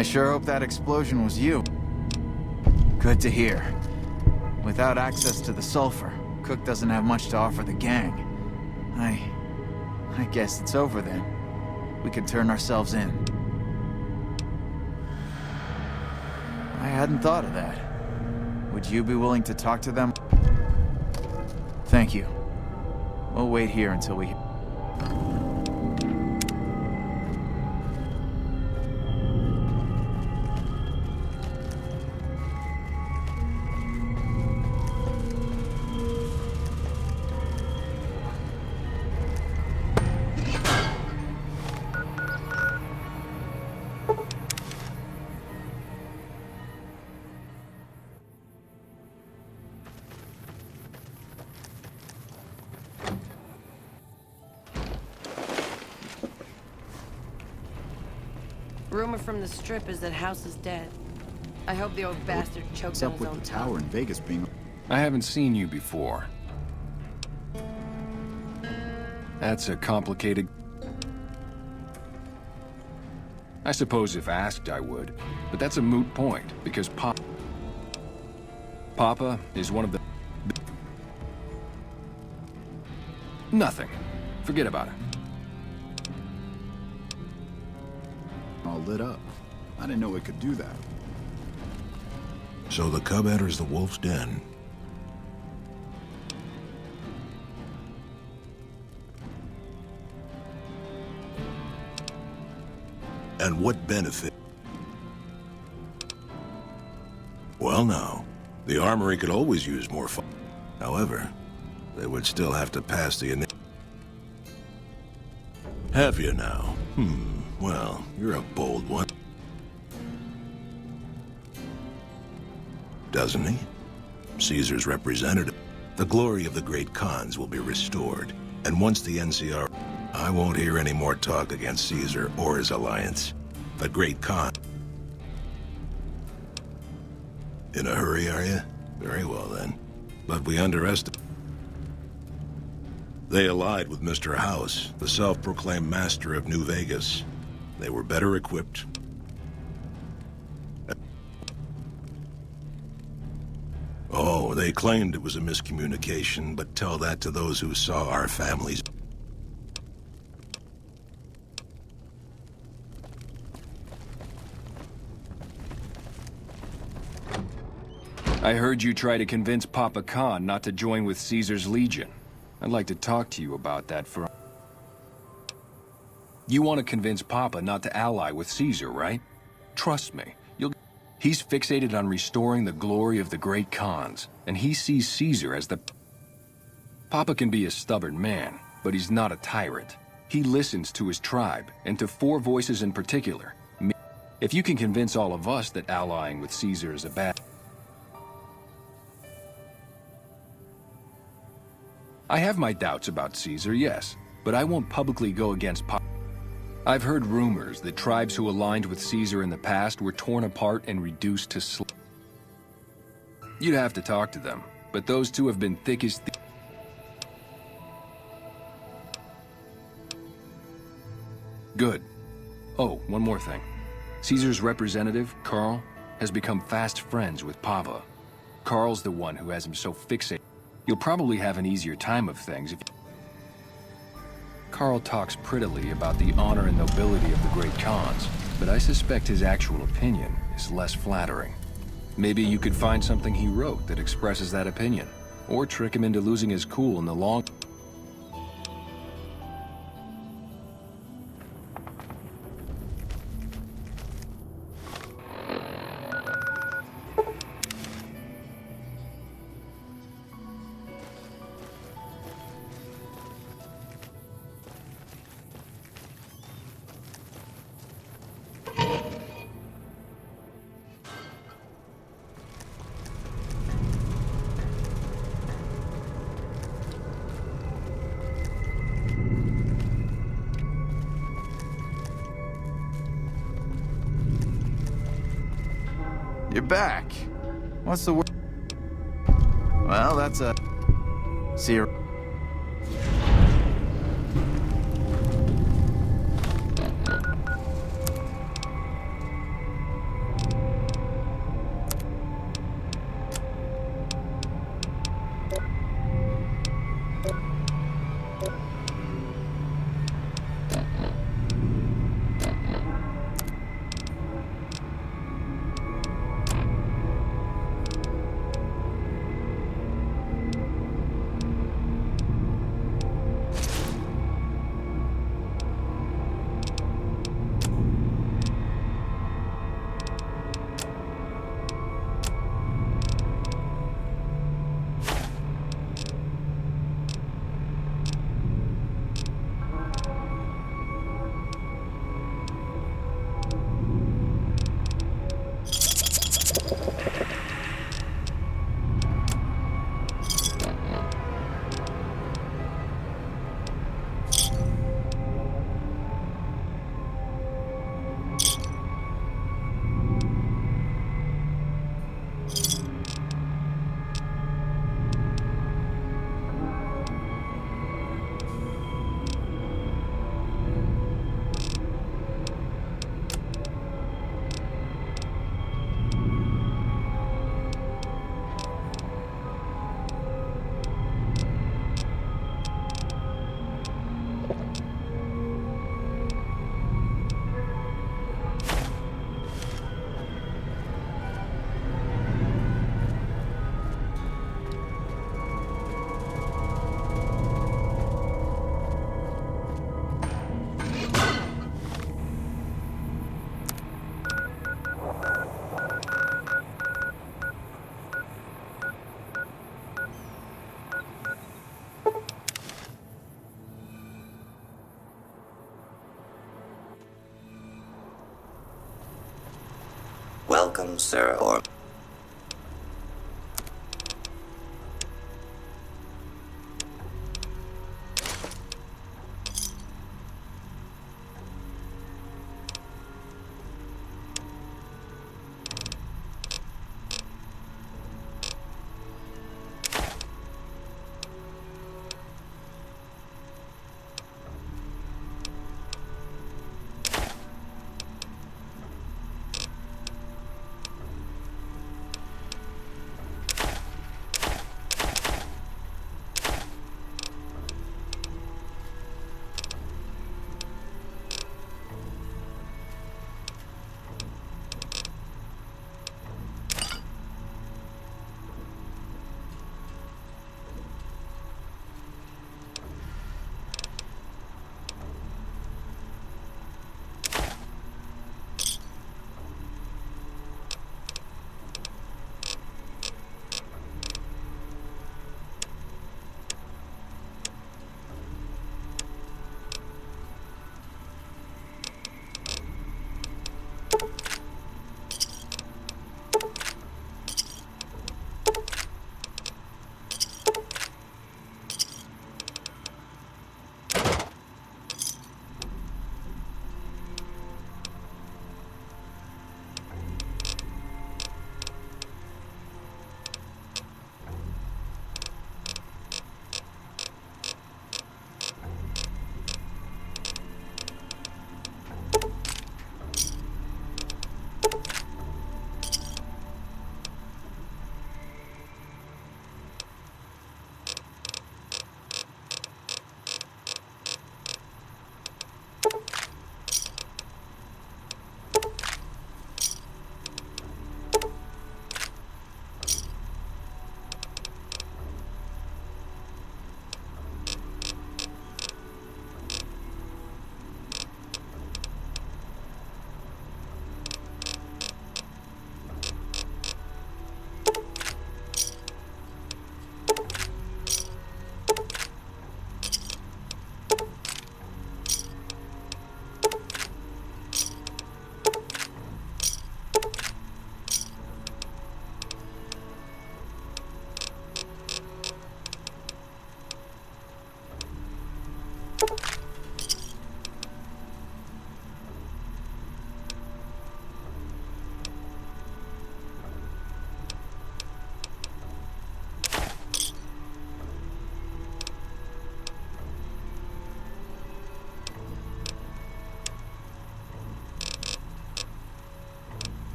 I sure hope that explosion was you. Good to hear. Without access to the sulfur, Cook doesn't have much to offer the gang. I guess it's over then. We could turn ourselves in. I hadn't thought of that. Would you be willing to talk to them? Thank you. We'll wait here until we... Rumor from the Strip is that House is dead. I hope the old bastard choked What's on up his with own the tongue. tower in Vegas being... I haven't seen you before. That's a complicated... I suppose if asked, I would. But that's a moot point, because Papa is one of the... Nothing. Forget about it. all lit up. I didn't know it could do that. So the cub enters the wolf's den. And what benefit? Well now, the armory could always use more fun. However, they would still have to pass the Have you now? Well, you're a bold one. Doesn't he? Caesar's representative. The glory of the great Khans will be restored. And once the NCR... I won't hear any more talk against Caesar or his alliance. The great Khan... In a hurry, are you? Very well, then. But we underestimate... They allied with Mr. House, the self-proclaimed master of New Vegas. They were better equipped. Oh, they claimed it was a miscommunication, but tell that to those who saw our families. I heard you try to convince Papa Khan not to join with Caesar's Legion. I'd like to talk to you about that for... You want to convince Papa not to ally with Caesar, right? Trust me, He's fixated on restoring the glory of the great Khans, and he sees Caesar as the... Papa can be a stubborn man, but he's not a tyrant. He listens to his tribe, and to four voices in particular. If you can convince all of us that allying with Caesar is a bad... I have my doubts about Caesar, yes, but I won't publicly go against Papa. I've heard rumors that tribes who aligned with Caesar in the past were torn apart and reduced to slavery. You'd have to talk to them, but those two have been thick as thieves. Good. Oh, one more thing. Caesar's representative, Carl, has become fast friends with Papa. Carl's the one who has him so fixated. You'll probably have an easier time of things if... Carl talks prettily about the honor and nobility of the great Khans, but I suspect his actual opinion is less flattering. Maybe you could find something he wrote that expresses that opinion, or trick him into losing his cool in the long... You're back. What's the word? Well, that's a... See you... welcome, sir, or...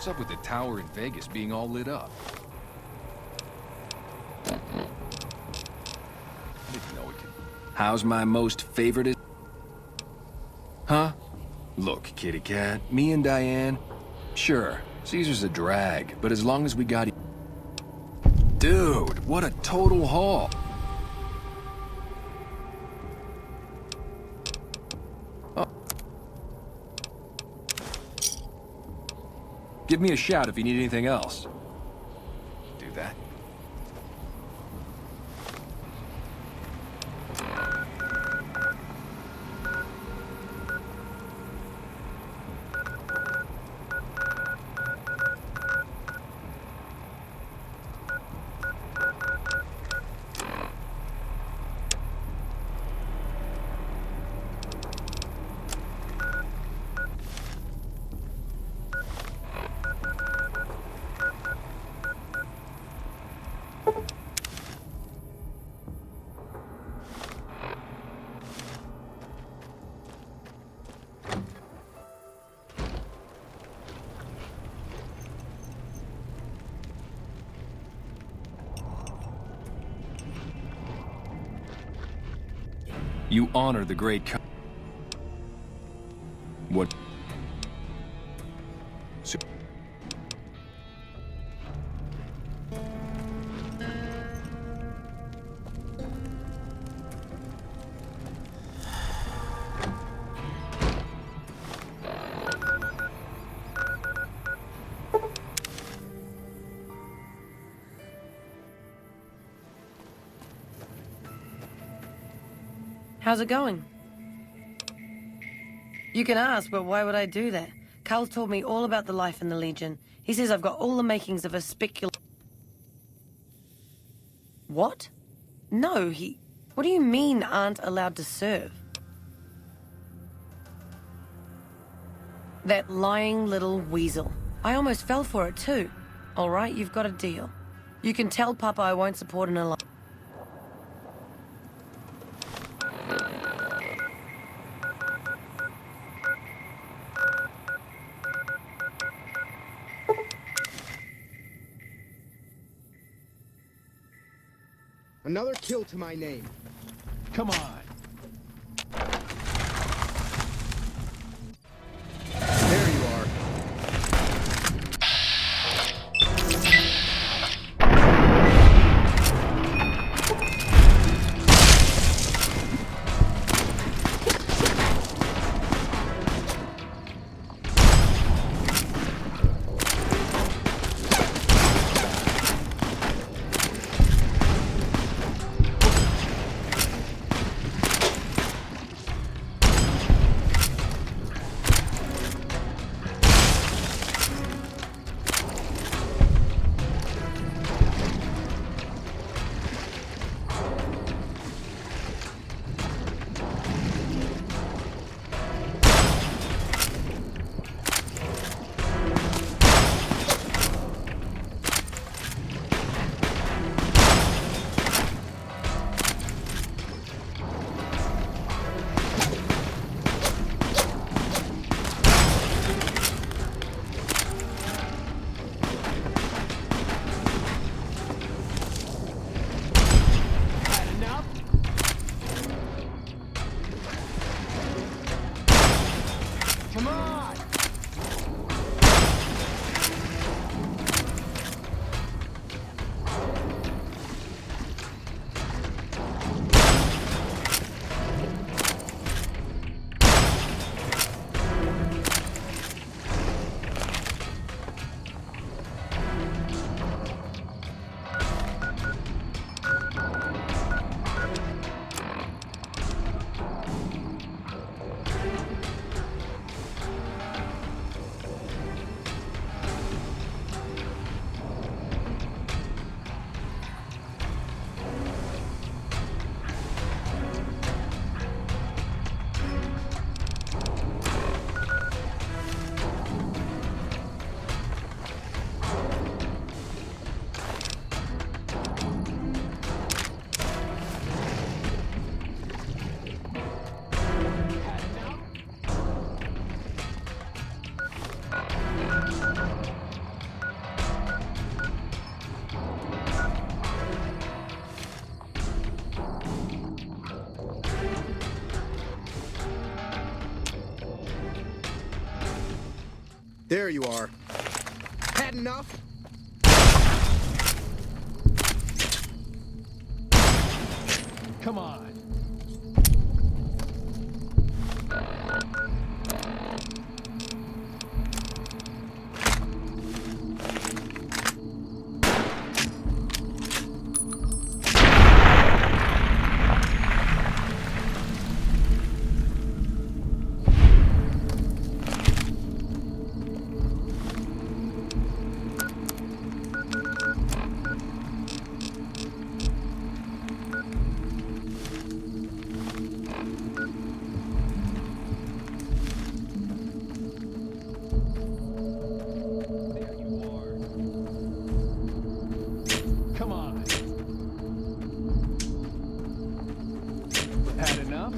What's up with the tower in Vegas being all lit up? I didn't know it could. How's my most favorite? Huh? Look, kitty cat, me and Diane. Sure, Caesar's a drag, but as long as we got. Dude, what a total haul. Give me a shout if you need anything else. Do that. You honor the great What? How's it going? You can ask, but why would I do that? Carl's told me all about the life in the Legion. He says I've got all the makings of a What? No, What do you mean aren't allowed to serve? That lying little weasel. I almost fell for it too. All right, you've got a deal. You can tell Papa I won't support an alliance. Another kill to my name. Come on. There you are. There you are. Had enough? Come on. Come on. Had enough?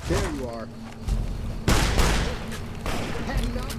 There you are. Had enough?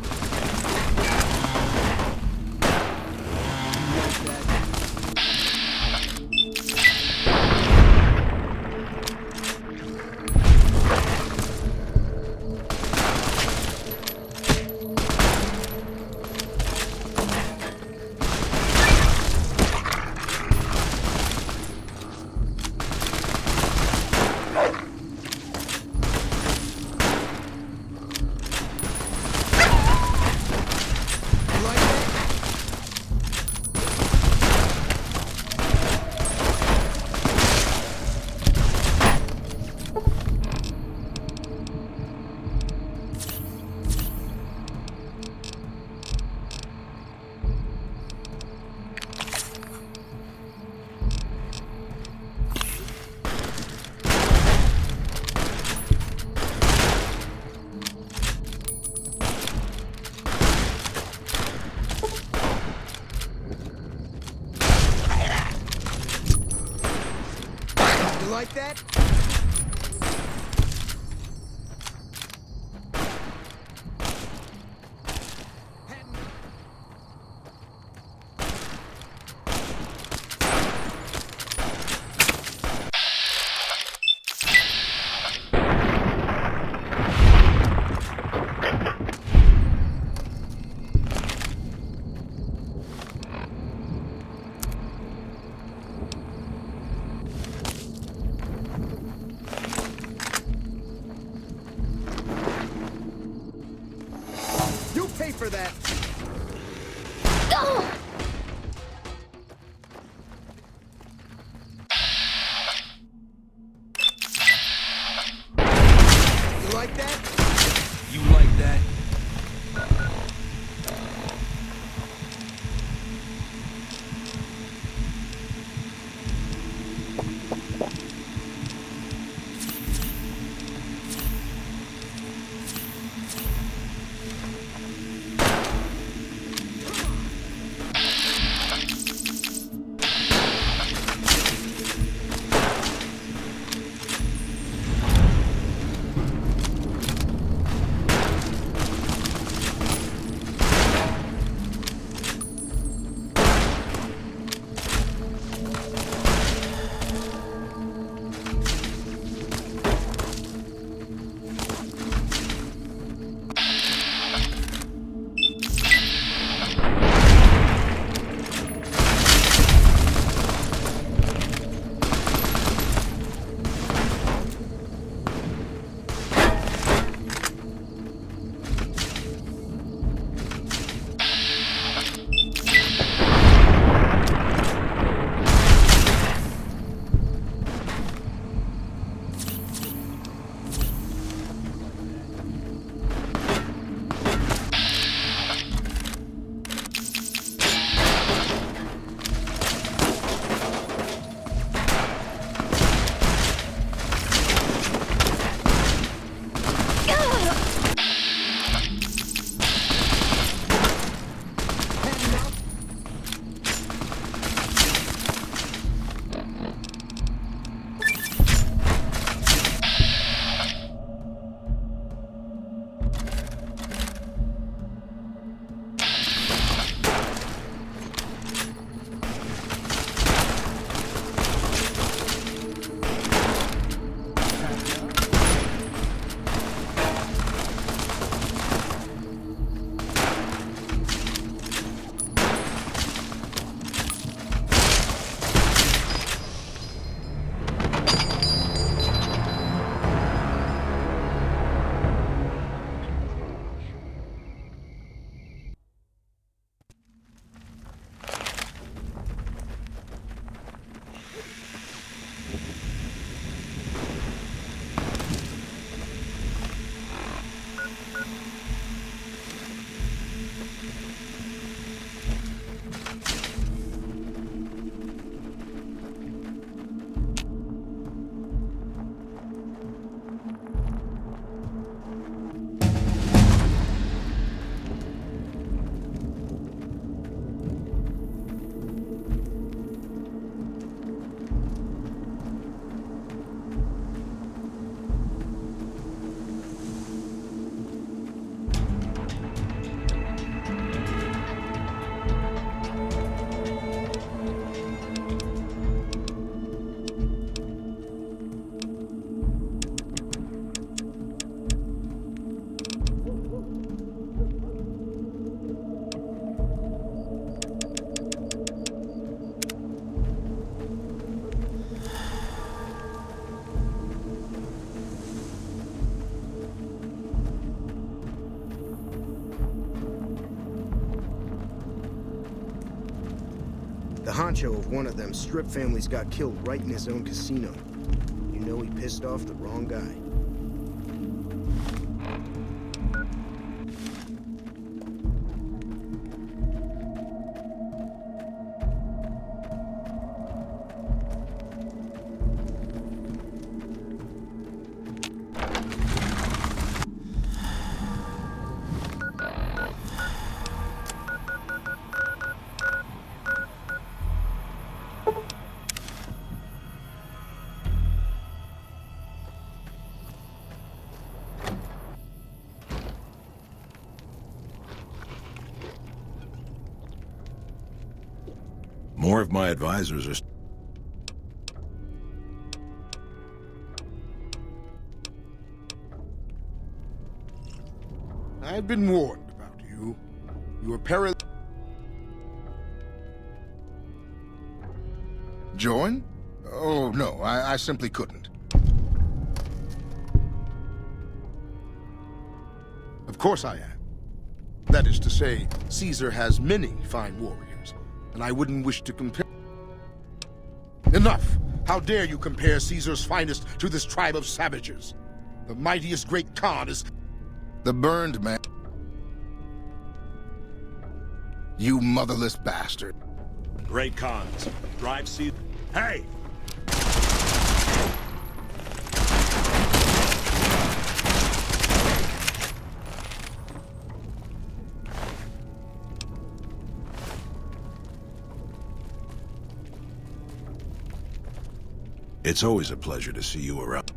You like that? Had enough? You pay for that! You like that? You like that? honcho of one of them strip families got killed right in his own casino. You know he pissed off the wrong guy. More of my advisors are... I've been warned about you. You are Join? Oh, no, I simply couldn't. Of course I am. That is to say, Caesar has many fine warriors, and I wouldn't wish to compare... Enough! How dare you compare Caesar's finest to this tribe of savages? The mightiest great Khan is... The burned man. You motherless bastard. Great Khans. Drive Caesar. Hey! It's always a pleasure to see you around.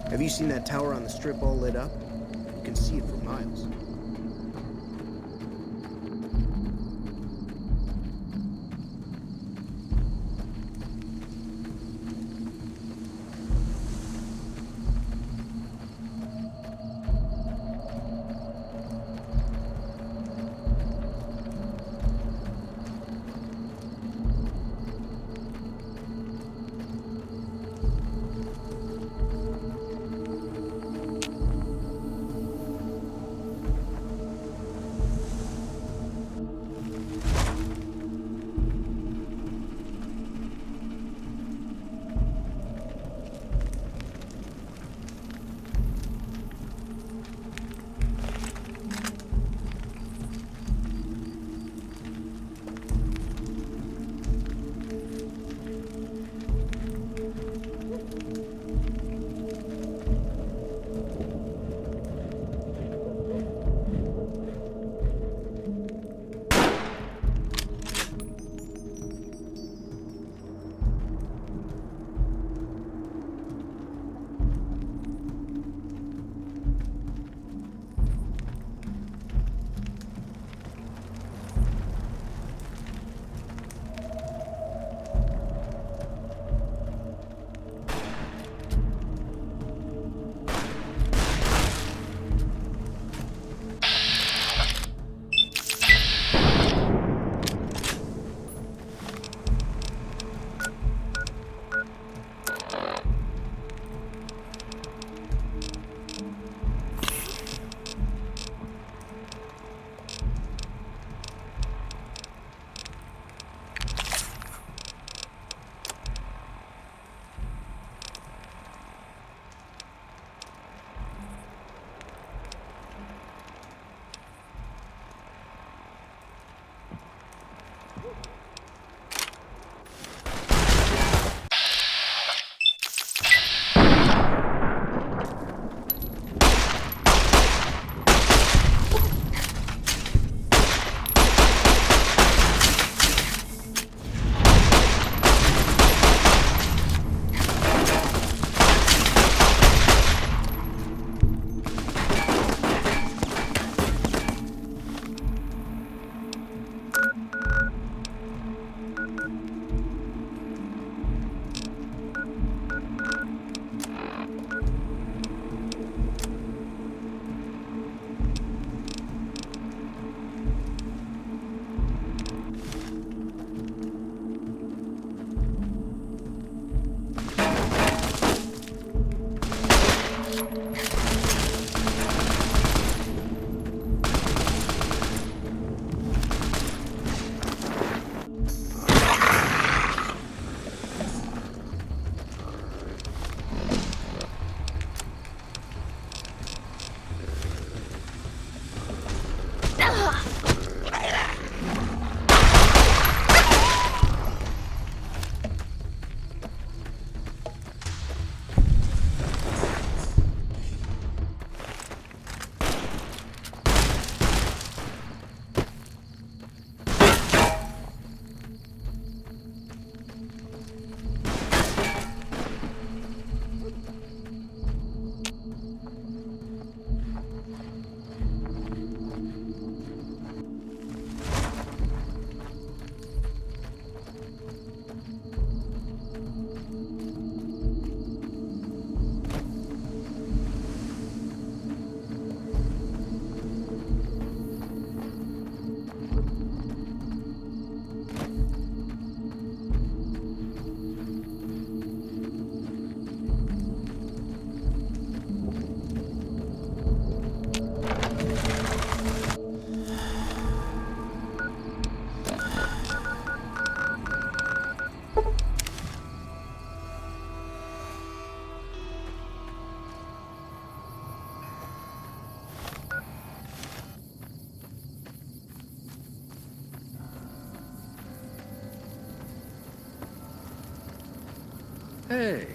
Have you seen that tower on the strip all lit up? You can see it for miles. Hey.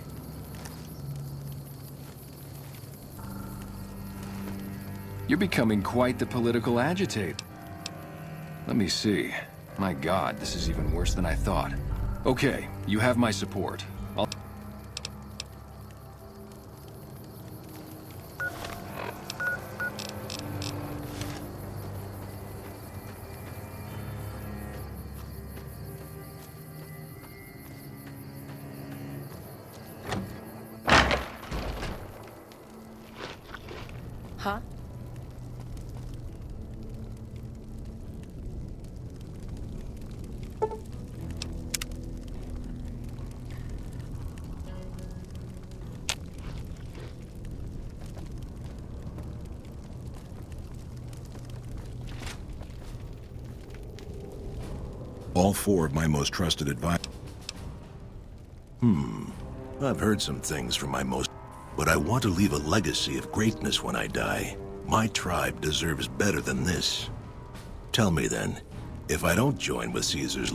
You're becoming quite the political agitator. Let me see. My God, this is even worse than I thought. Okay, you have my support. I'll... Huh? All four of my most trusted advisors. I've heard some things from my most... But I want to leave a legacy of greatness when I die. My tribe deserves better than this. Tell me then, if I don't join with Caesar's...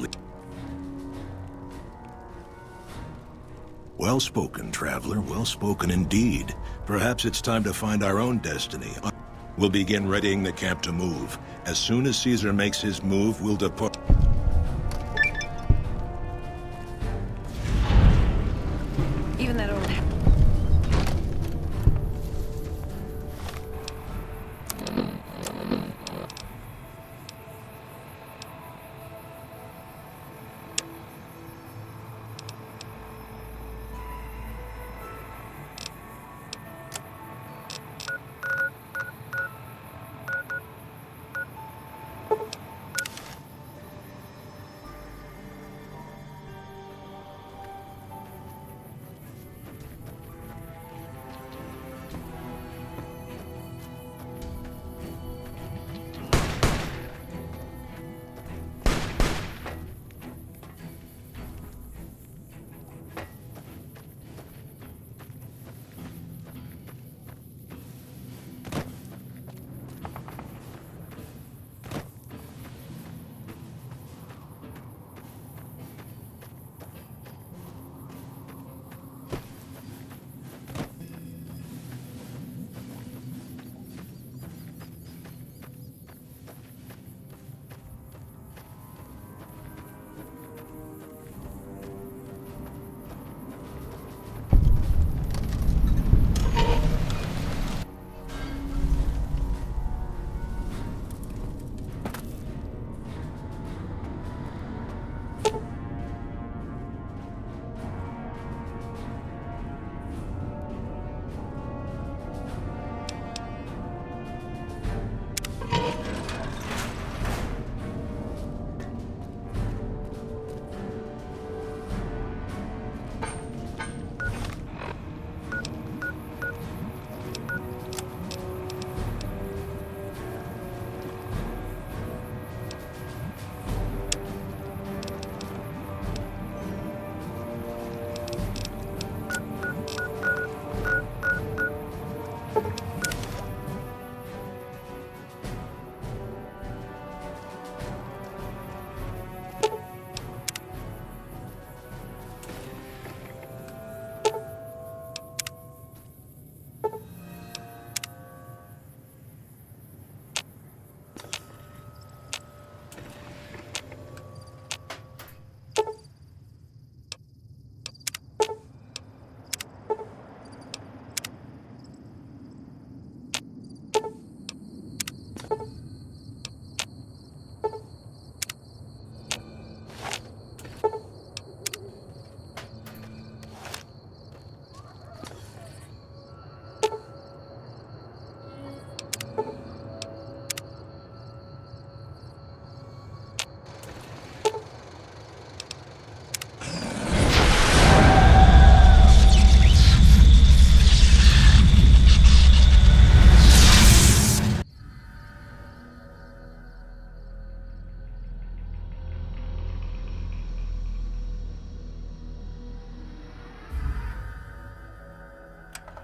Well spoken, traveler, well spoken indeed. Perhaps it's time to find our own destiny. We'll begin readying the camp to move. As soon as Caesar makes his move, we'll depart. Even that old...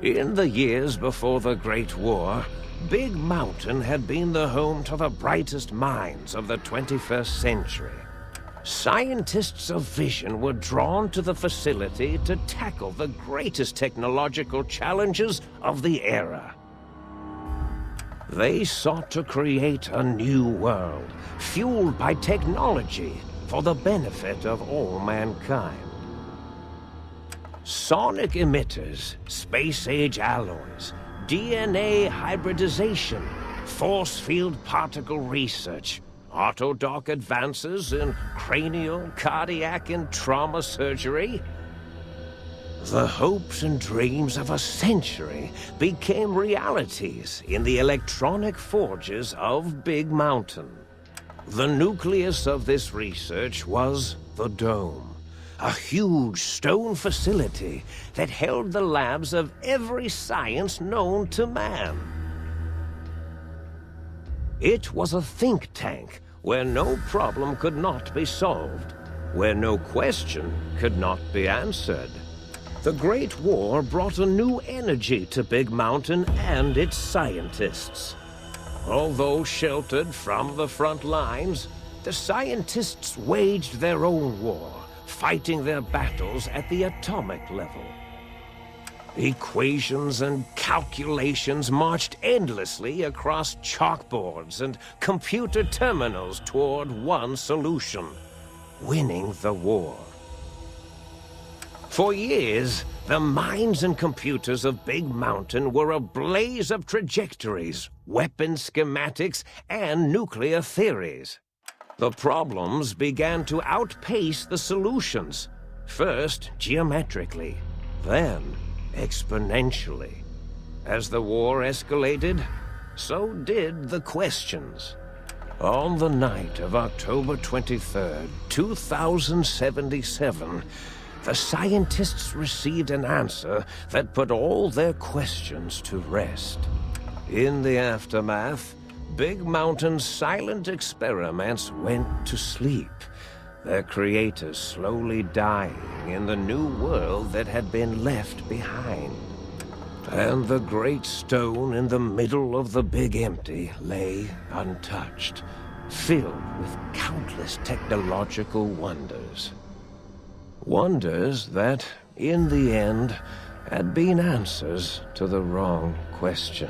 In the years before the Great War, Big Mountain had been the home to the brightest minds of the 21st century. Scientists of vision were drawn to the facility to tackle the greatest technological challenges of the era. They sought to create a new world, fueled by technology for the benefit of all mankind. Sonic emitters, space-age alloys, DNA hybridization, force field particle research, autodoc advances in cranial, cardiac, and trauma surgery. The hopes and dreams of a century became realities in the electronic forges of Big Mountain. The nucleus of this research was the Dome, a huge stone facility that held the labs of every science known to man. It was a think tank where no problem could not be solved, where no question could not be answered. The Great War brought a new energy to Big Mountain and its scientists. Although sheltered from the front lines, the scientists waged their own war, fighting their battles at the atomic level. Equations and calculations marched endlessly across chalkboards and computer terminals toward one solution: winning the war. For years, the minds and computers of Big Mountain were a blaze of trajectories, weapon schematics, and nuclear theories. The problems began to outpace the solutions, first geometrically, then exponentially. As the war escalated, so did the questions. On the night of October 23rd, 2077, the scientists received an answer that put all their questions to rest. In the aftermath, Big Mountain's silent experiments went to sleep, their creators slowly dying in the new world that had been left behind. And the great stone in the middle of the Big Empty lay untouched, filled with countless technological wonders. Wonders that, in the end, had been answers to the wrong question.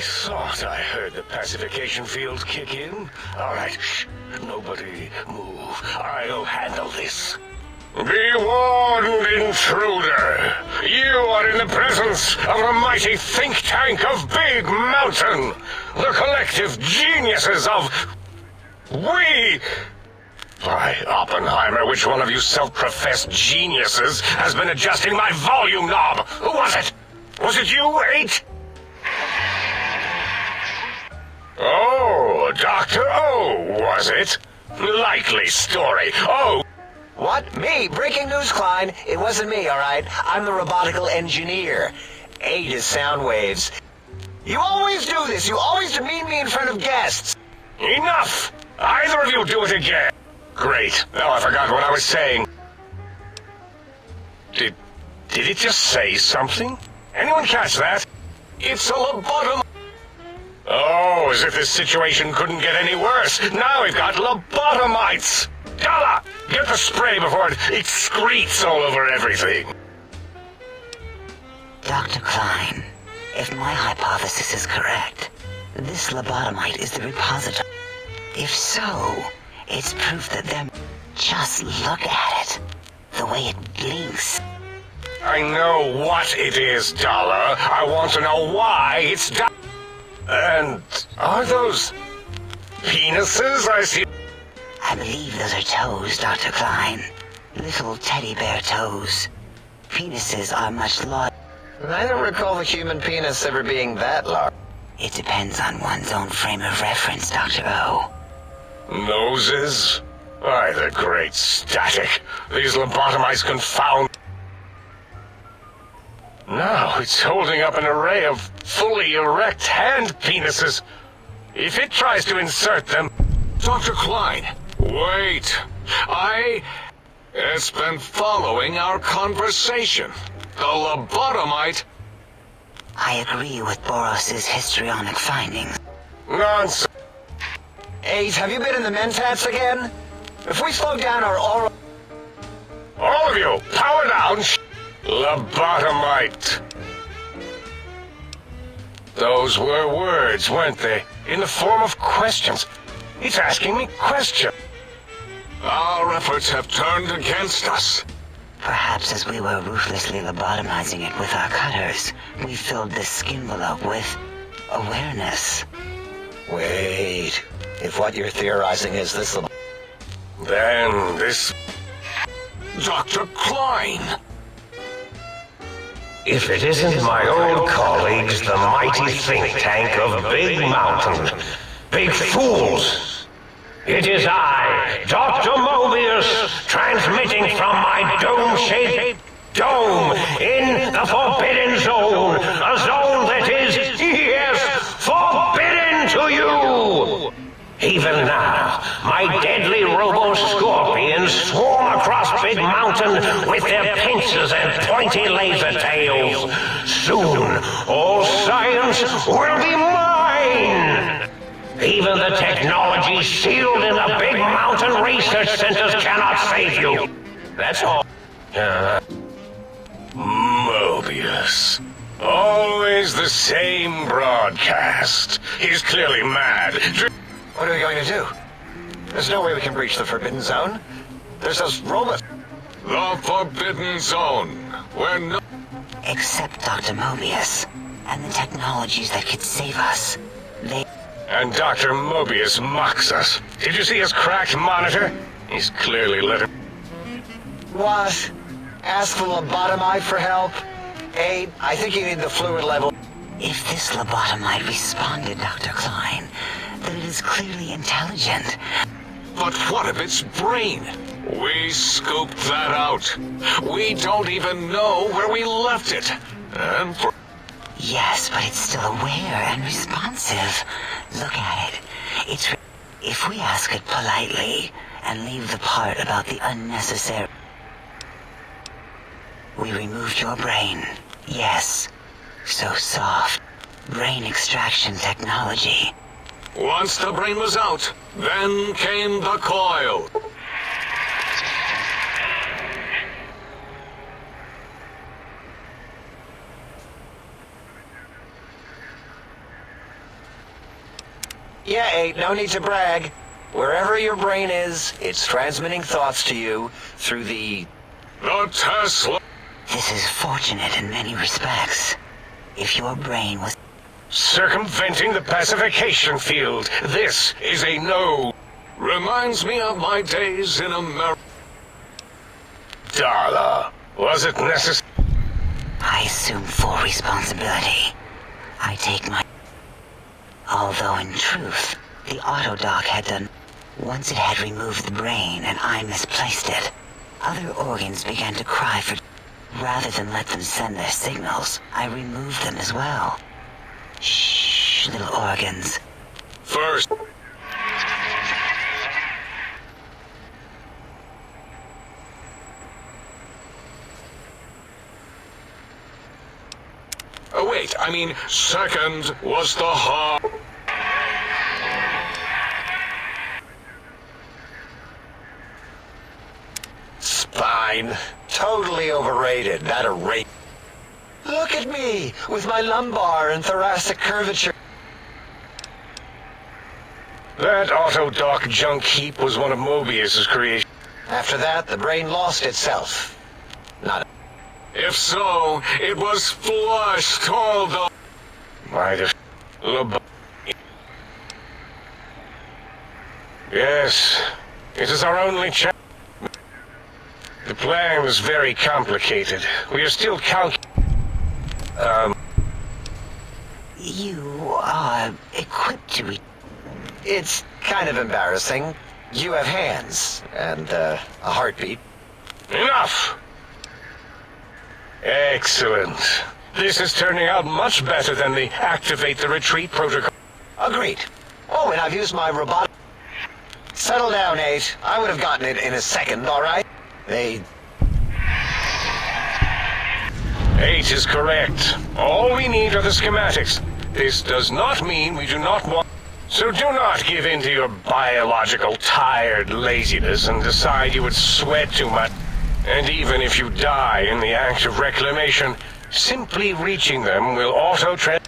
I thought I heard the pacification field kick in. All right, shh. Nobody move. I'll handle this. Be warned, intruder. You are in the presence of the mighty think tank of Big Mountain. The collective geniuses of... We... By Oppenheimer, which one of you self-professed geniuses has been adjusting my volume knob? Who was it? Was it you, 8? Oh, Dr. O, was it? Likely story. Oh. What? Me? Breaking news, Klein. It wasn't me, all right? I'm the robotical engineer. 8 is sound waves. You always do this. You always demean me in front of guests. Enough! Either of you do it again. Great. Now I forgot what I was saying. Did it just say something? Anyone catch that? It's a lobotomy. Oh, as if this situation couldn't get any worse. Now we've got lobotomites. Dalla, get the spray before it excretes all over everything. Dr. Klein, if my hypothesis is correct, this lobotomite is the repository. If so, it's proof that them... Just look at it. The way it blinks. I know what it is, Dalla. I want to know why it's done. And are those penises I see? I believe those are toes, Dr. Klein. Little teddy bear toes. Penises are much larger. I don't recall the human penis ever being that large. It depends on one's own frame of reference, Dr. O. Noses? Why, the great static. These lobotomites confound... Now it's holding up an array of fully erect hand penises. If it tries to insert them... Dr. Klein, wait. It's been following our conversation. The lobotomite... I agree with Boros's histrionic findings. Nonsense. 8, have you been in the mentats again? If we slow down our oral... All of you, power down! Lobotomite. Those were words, weren't they? In the form of questions. It's asking me questions. Our efforts have turned against us. Perhaps as we were ruthlessly lobotomizing it with our cutters, we filled this skin envelope with awareness. Wait. If what you're theorizing is this... Then this... Dr. Klein! If it isn't my old colleagues, the mighty think tank of Big Mountain. Big fools! It is I, Dr. Mobius, transmitting from my dome-shaped dome in the Forbidden Zone. A zone that is, yes, forbidden to you! Even now, my deadly robo-scorpions swarm across Big Mountain with their pincers and pointy laser tails. Soon, all science will be mine! Even the technology sealed in the Big Mountain research centers cannot save you. That's all. Mobius. Always the same broadcast. He's clearly mad. What are we going to do? There's no way we can breach the Forbidden Zone. There's those robots. The Forbidden Zone. Where no... Except Dr. Mobius and the technologies that could save us. And Dr. Mobius mocks us. Did you see his cracked monitor? He's clearly let him... What? Ask the lobotomite for help? Aid, I think you need the fluid level. If this lobotomite responded, Dr. Klein, then it is clearly intelligent. But what of its brain? We scooped that out. We don't even know where we left it. And for... Yes, but it's still aware and responsive. Look at it. If we ask it politely and leave the part about the unnecessary... We removed your brain. Yes. So soft. Brain extraction technology. Once the brain was out, then came the coil. Yeah, Aid, no need to brag. Wherever your brain is, it's transmitting thoughts to you through the Tesla. This is fortunate in many respects. If your brain was... Circumventing the pacification field. This is a no. Reminds me of my days in America. Darla, was it necessary? I assume full responsibility. I take my... Although in truth, the autodoc had done... Once it had removed the brain and I misplaced it, other organs began to cry for... Rather than let them send their signals, I removed them as well. Shh, little organs. First... Oh, wait, I mean, second was the heart. Spine. Totally overrated. That array. Look at me, with my lumbar and thoracic curvature. That autodoc junk heap was one of Mobius's creations. After that, the brain lost itself. Not... If so, it was flushed all the... By the... Yes, it is our only chance. The plan was very complicated. We are still You are equipped to... It's kind of embarrassing. You have hands, and a heartbeat. Enough! Excellent. This is turning out much better than the activate the retreat protocol. Agreed. Oh, and I've used my robotic... Settle down, Nate. I would have gotten it in a second, all right? They... 8 is correct. All we need are the schematics. This does not mean we do not want... So do not give in to your biological tired laziness and decide you would sweat too much. And even if you die in the act of reclamation, simply reaching them will auto-trans...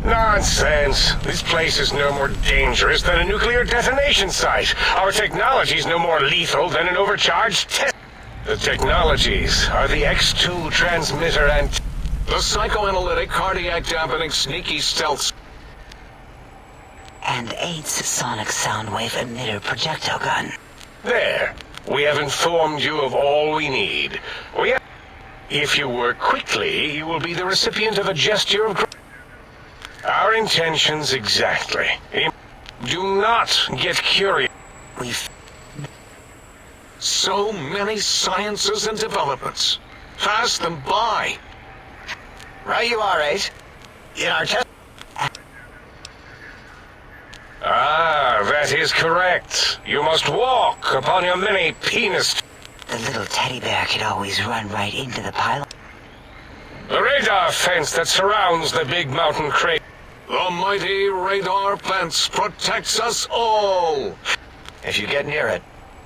Nonsense. This place is no more dangerous than a nuclear detonation site. Our technology's no more lethal than an overcharged test. The technologies are the X2 transmitter and... The psychoanalytic, cardiac dampening, sneaky stealth... And 8's sonic soundwave emitter projectile gun. There. We have informed you of all we need. If you work quickly, you will be the recipient of a gesture of... Our intentions exactly. Do not get curious. So many sciences and developments. Pass them by. Right you are, 8. In our test... Ah, that is correct. You must walk upon your mini penis. The little teddy bear could always run right into the pylon. The radar fence that surrounds the big mountain crater. The mighty radar fence protects us all. If you get near it,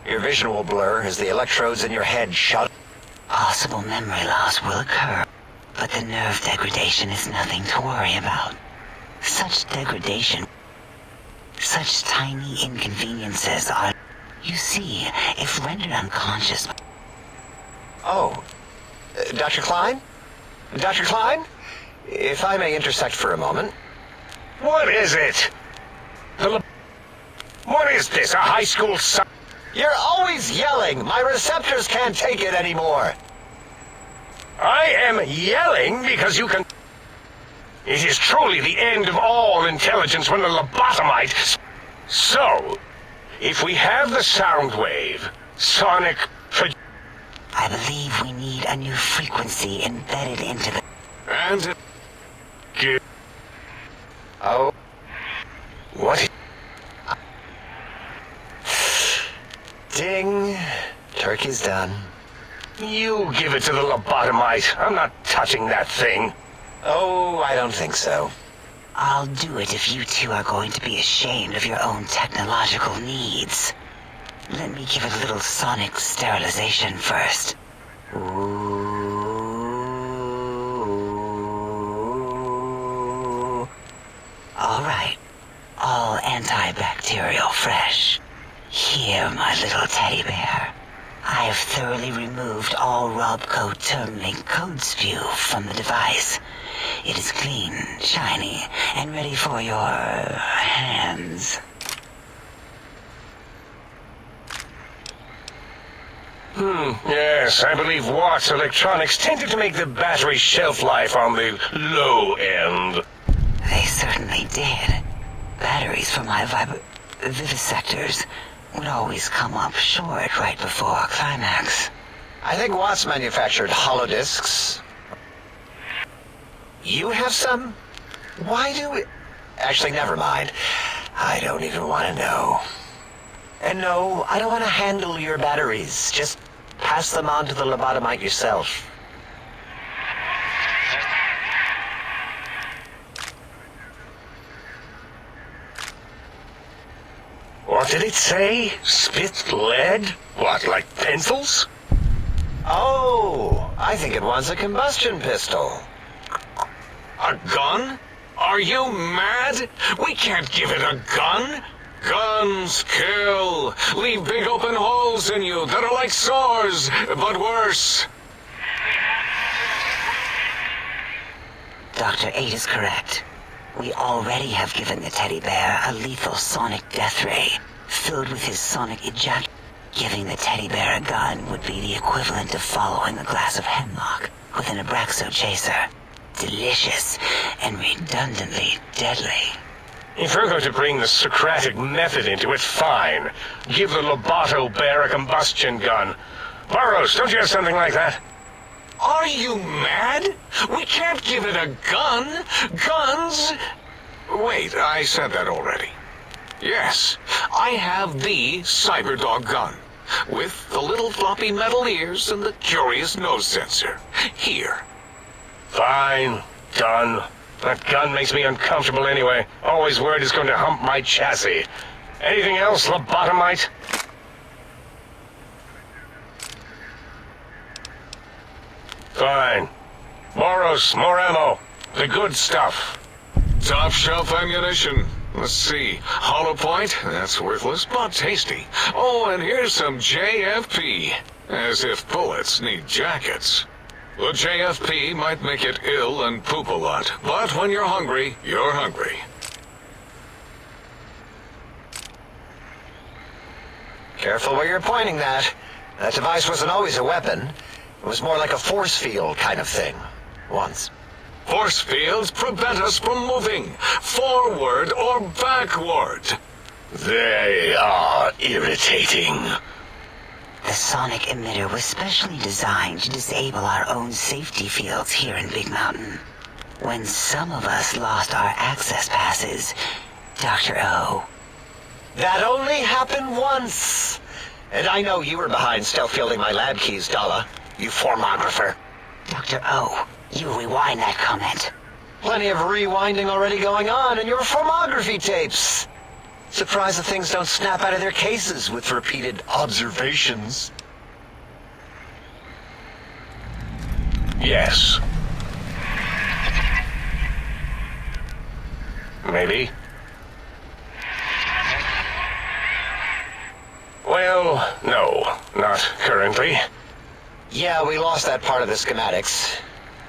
your vision will blur as the electrodes in your head shut. Possible memory loss will occur, but the nerve degradation is nothing to worry about. Such degradation, such tiny inconveniences are... You see, if rendered unconscious... Oh, Dr. Klein? Dr. Klein? If I may intersect for a moment. What is it? What is this, a high school You're always yelling! My receptors can't take it anymore! I am yelling because you can... It is truly the end of all intelligence when the lobotomite... So, if we have the sound wave, sonic... I believe we need a new frequency embedded into the... And... Oh. What? Ding. Turkey's done. You give it to the lobotomite. I'm not touching that thing. Oh, I don't think so. I'll do it if you two are going to be ashamed of your own technological needs. Let me give a little sonic sterilization first. All right. All antibacterial fresh. Here, my little teddy bear. I have thoroughly removed all Robco Termlink code spew from the device. It is clean, shiny, and ready for your hands. Yes, I believe Watt's Electronics tended to make the battery shelf life on the low end. They certainly did. Batteries for my vivisectors would always come up short right before climax. I think Watts manufactured holodisks. You have some? Why do we... Actually, never mind. I don't even want to know. And no, I don't want to handle your batteries. Just pass them on to the lobotomite yourself. What did it say? Spit lead? What, like pencils? Oh, I think it wants a combustion pistol. A gun? Are you mad? We can't give it a gun. Guns kill. Leave big open holes in you that are like sores, but worse. Dr. 8 is correct. We already have given the teddy bear a lethal sonic death ray, filled with his sonic ejaculation. Giving the teddy bear a gun would be the equivalent of following a glass of hemlock with an Abraxo chaser. Delicious and redundantly deadly. If you're going to bring the Socratic method into it, fine. Give the Loboto bear a combustion gun. Burroughs, don't you have something like that? Are you mad? We can't give it a gun. Guns... Wait, I said that already. Yes, I have the Cyberdog gun, with the little floppy metal ears and the curious nose sensor. Here. Fine. Done. That gun makes me uncomfortable anyway. Always worried it's going to hump my chassis. Anything else, lobotomite? Fine. Boros, more ammo. The good stuff. Top shelf ammunition. Let's see. Hollow point? That's worthless, but tasty. Oh, and here's some JFP. As if bullets need jackets. The JFP might make it ill and poop a lot, but when you're hungry, you're hungry. Careful where you're pointing that. That device wasn't always a weapon. It was more like a force field kind of thing. Once. Force fields prevent us from moving, forward or backward. They are irritating. The sonic emitter was specially designed to disable our own safety fields here in Big Mountain. When some of us lost our access passes, Dr. O. That only happened once. And I know you were behind stealth fielding my lab keys, Dalla. You formographer. Dr. O, you rewind that comment. Plenty of rewinding already going on in your filmography tapes. Surprised that things don't snap out of their cases with repeated observations. Yes. Maybe. Well, no, not currently. Yeah, we lost that part of the schematics.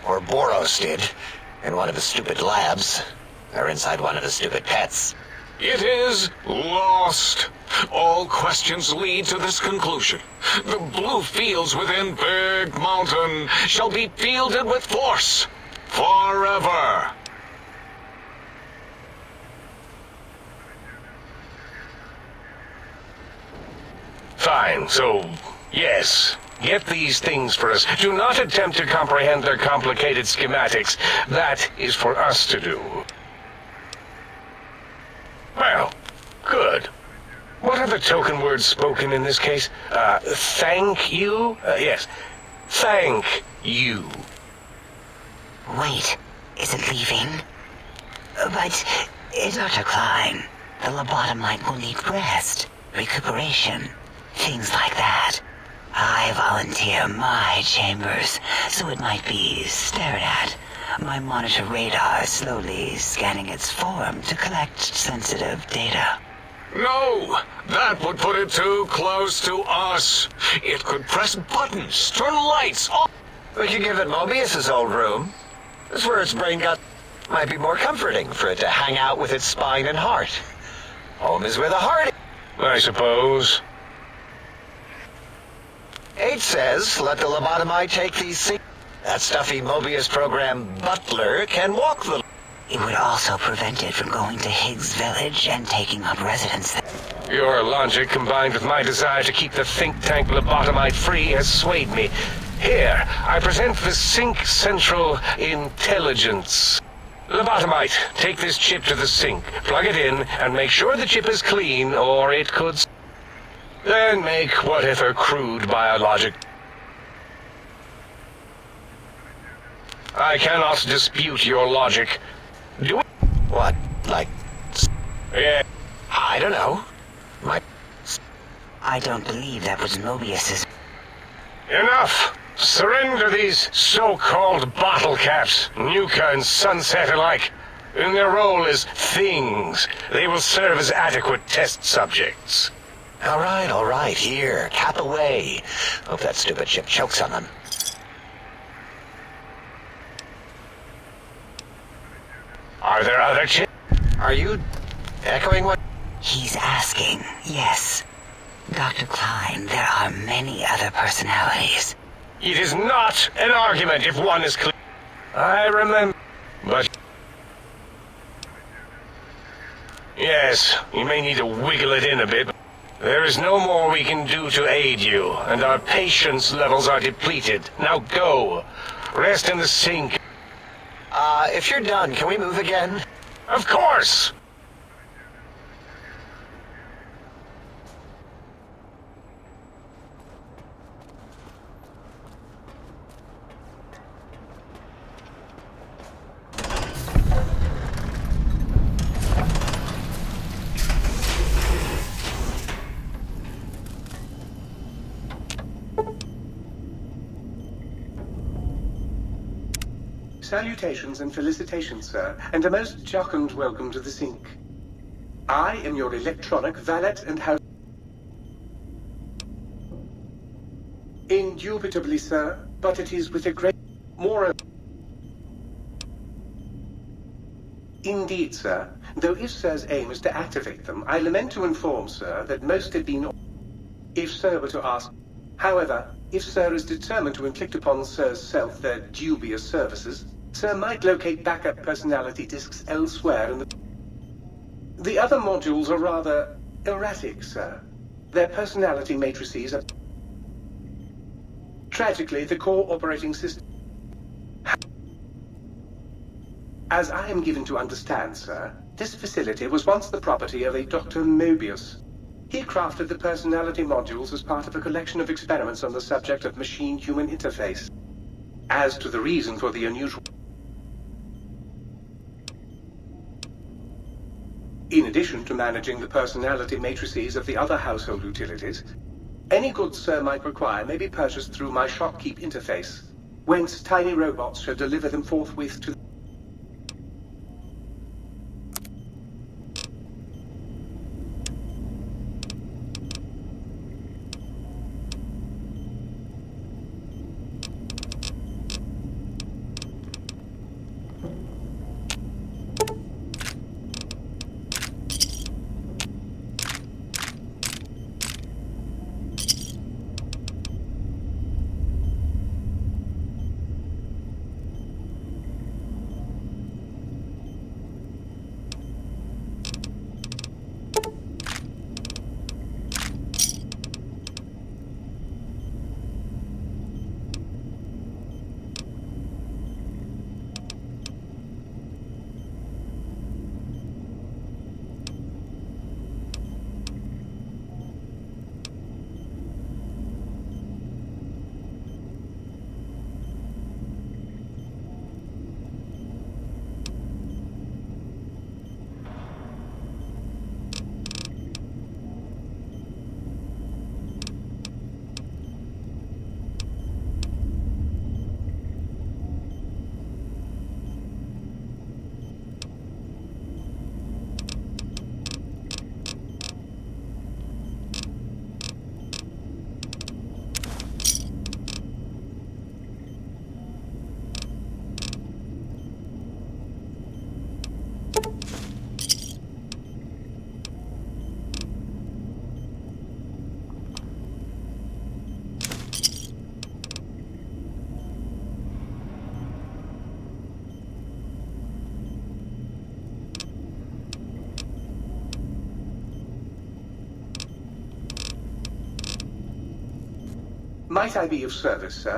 Or Boros did. In one of the stupid labs. Or inside one of the stupid pets. It is lost. All questions lead to this conclusion. The blue fields within Big Mountain shall be fielded with force. Forever. Fine, so, yes. Get these things for us. Do not attempt to comprehend their complicated schematics. That is for us to do. Well, good. What are the token words spoken in this case? Thank you? Yes. Thank you. Wait, is it leaving? But, Dr. Klein, the lobotomite will need rest, recuperation, things like that. I volunteer my chambers, so it might be stared at. My monitor radar slowly scanning its form to collect sensitive data. No, that would put it too close to us. It could press buttons, turn lights on. We could give it Mobius's old room. That's where its brain got... Might be more comforting for it to hang out with its spine and heart. Home is where the heart is. I suppose. 8 says, let the lobotomite take these things. That stuffy Mobius program butler can walk the... It would also prevent it from going to Higgs Village and taking up residence there. Your logic, combined with my desire to keep the think tank lobotomite free, has swayed me. Here, I present the Sync Central Intelligence. Lobotomite, take this chip to the sink, plug it in, and make sure the chip is clean, or it could... Then make whatever crude biologic... I cannot dispute your logic. Do it... What? Like... Yeah. I don't know. I don't believe that was Mobius's... Enough! Surrender these so-called bottle caps, Nuka and Sunset alike. In their role as things, they will serve as adequate test subjects. All right, here, cap away. Hope that stupid chip chokes on them. Are there other chips? Are you echoing what? He's asking, yes. Dr. Klein, there are many other personalities. It is not an argument if one is clear. I remember, but... Yes, you may need to wiggle it in a bit. There is no more we can do to aid you, and our patience levels are depleted. Now go. Rest in the sink. If you're done, can we move again? Of course! Salutations and felicitations, sir, and a most jocund welcome to the sink. I am your electronic valet and house... Indubitably, sir, but it is with a great... More... Indeed, sir. Though if sir's aim is to activate them, I lament to inform, sir, that most have been... If sir were to ask... However, if sir is determined to inflict upon sir's self their dubious services, sir might locate backup personality disks elsewhere in the... The other modules are rather erratic, sir. Their personality matrices are... Tragically, the core operating system... As I am given to understand, sir, this facility was once the property of a Dr. Mobius. He crafted the personality modules as part of a collection of experiments on the subject of machine-human interface. As to the reason for the unusual... in addition to managing the personality matrices of the other household utilities. Any goods Sir might require may be purchased through my shopkeep interface, whence tiny robots shall deliver them forthwith to... Might I be of service, sir?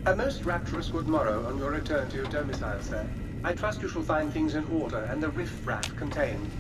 A most rapturous good morrow on your return to your domicile, sir. I trust you shall find things in order and the riff-raff contained.